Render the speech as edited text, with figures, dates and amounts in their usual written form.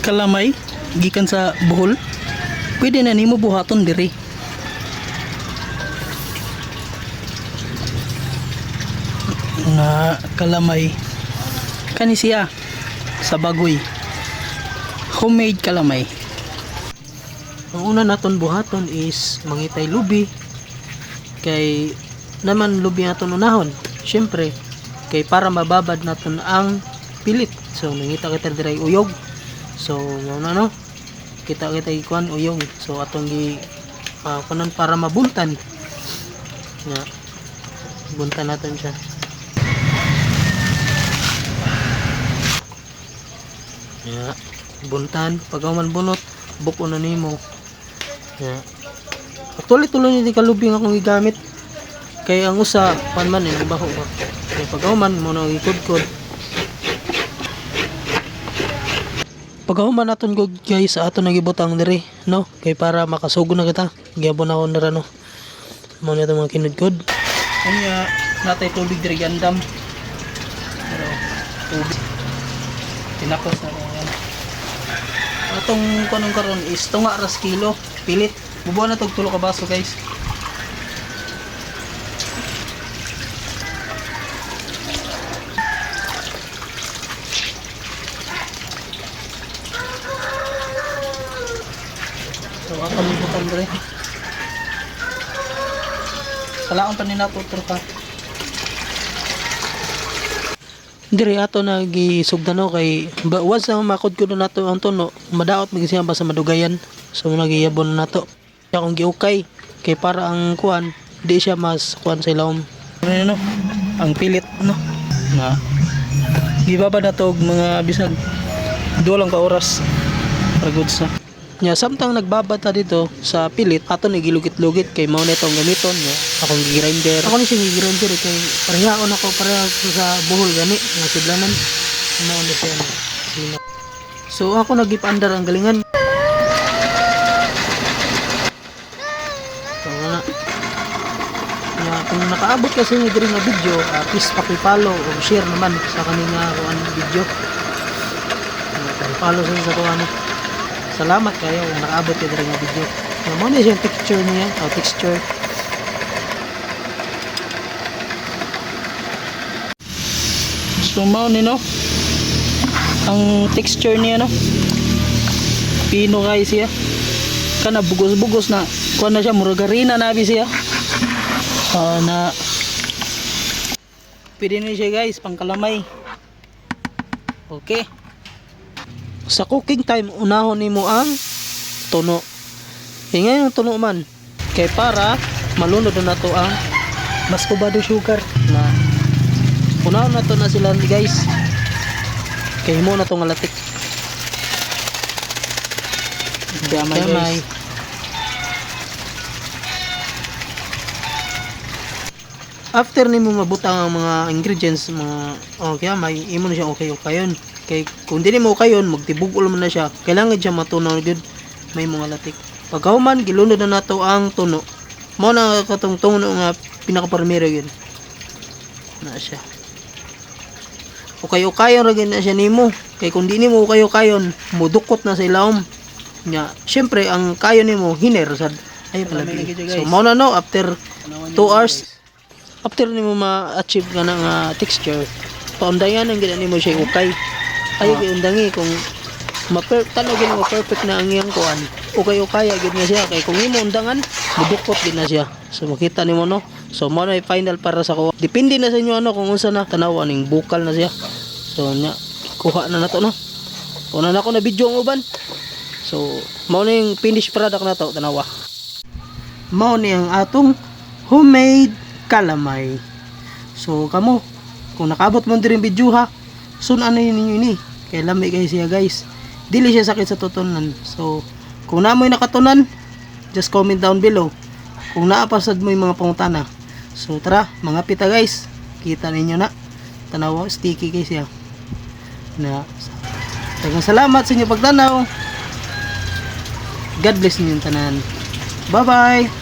kalamay gikan sa Bohol, pwede na nimo buhaton diri. Na kalamay kani siya sa bagoy, homemade kalamay. Ang una naton buhaton is mangitay lubi, kay naman lubi naton unahon syempre kay para mababad naton ang pilit. So nangita kita diray uyog, so no kita ikuan uyog, so atong gi kunan para mabuntan nga buntan naton siya. Ya, buntan pagaman bunot buko na nimo. Ya. Tuloy-tuloy ni kalubing akong gigamit. Kay ang usa panman ni baho ba. Kay pagaman mo na ikod-kod. Pagaman naton gud guys sa ato nagibutang diri, no? Kay para makasugo na kita. Gyapon na on ra no. Mo na mga kinudkod. Kanya natay tubig diri gandam. Pero tubig tinapos na yan. Atong kanong karon is tunga ras kilo pilit. Bubuan na tog 3 ka baso guys. So atong libutan dere. Kalaon pa ni nato ka. Diri ato nagisugdano kay once na makod ko na nato ang tono, madaot magisiyan pa sa madugayan. So nagiyabon na nato. Akong giukay kay para ang kuan di siya mas kuan sa ilawom. Ano ang pilit no. Na gibaba na to mga bisag 2 lang ka oras para goods na. Nya samtang nagbabata dito sa pilit ato nagilugit-lugit kay mao na itong gamiton nya akong gi-grinder. Ako ni siya gi-grinder kay parehaon ako pareha sa buhol gani nga sidlanan mao na siya. So ako nagipandar ang galingan. So na. Nya kung nakaabot kasi ni diri nga video, please paki-follow o share naman sa kaning kuan video. Paki-follow sa kuan. Salamat kayo kung nakaabot kayo dito ng video. Mo na yung texture niya, texture. So mao ni no. Ang texture niya no. Pino guys siya. Kana bugos-bugos na. Kuan na siya muragarina na abi siya. Na pwede na siya guys pangkalamay. Okay. Sa cooking time, unahon nimo ang tuno. Ngayon ang tuno man. Kay para malunod na to ang muscovado sugar na unahon na to na sila guys. Kay mo na to nga latik. Damay. After nimo mabutang ang mga ingredients, mga kaya may imo na siya okay kayon. Kay kung dili mo kayon magtibug-ol man na siya, kailangan siya matunaw gud may mga latik. Pagkahuman gilunod na nato ang tuno. Mao na katong tuno nga pinaka-primero yun. Na siya. Okay kayon ra na siya nimo. Kay kung di nimo kayon mudukot na sa ilawom. Nya, syempre ang kayon nimo hiner sad. Ay pala. So mao na no after 2 hours after nimo ma-achieve ka nga texture, paundayan ang gid nimo siya ukay. Ay undangi kung tanong mo perfect na ang iyang kuan. Okay gid na siya kay kung imo undangan mudukot gid na siya. So makita nimo no. So mo na final para sa kuha. Depende na sa inyo kung unsa na tanaw ning bukal na siya. So nya kuha na nato no. Una na ako na video ang uban. So mao na yung finished product na to tanawa. Mao ni ang atong homemade kalamay. So kamo kung nakaabot mo diri video ha, sunan na ninyo ini. Kay lami kayo siya guys. Dili siya sakit sa tutunan. So kung naamoy nakatunan, just comment down below. Kung naapasad mo yung mga pangutana. So tara, mga pita guys. Kita ninyo na. Tanaw, sticky guys siya. Daghang salamat sa inyo pagtanaw. God bless niyo tanan. Bye bye.